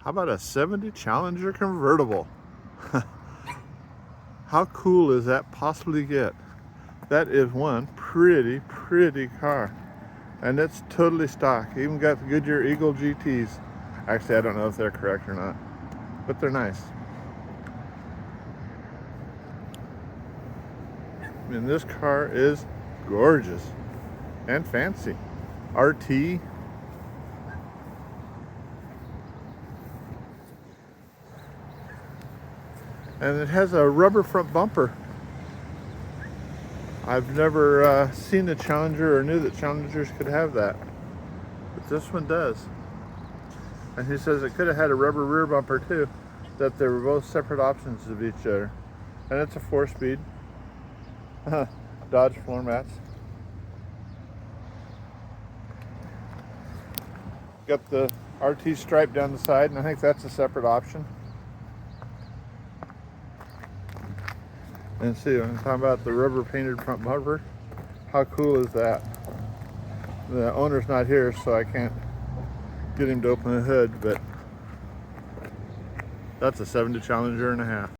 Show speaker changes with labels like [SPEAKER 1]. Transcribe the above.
[SPEAKER 1] How about a 70 Challenger convertible? How cool is that possibly get? That is one pretty car. And it's totally stock. Even got the Goodyear Eagle GTs. Actually, I don't know if they're correct or not, but they're nice. And this car is gorgeous and fancy. RT. And it has a rubber front bumper. I've never seen a Challenger or knew that Challengers could have that, but this one does. And he says it could have had a rubber rear bumper too, that they were both separate options of each other. And it's a 4-speed. Dodge floor mats. Got the RT stripe down the side, and I think that's a separate option. And see, I'm talking about the rubber painted front bumper. How cool is that? The owner's not here, so I can't get him to open the hood, but that's a 70 Challenger and a half.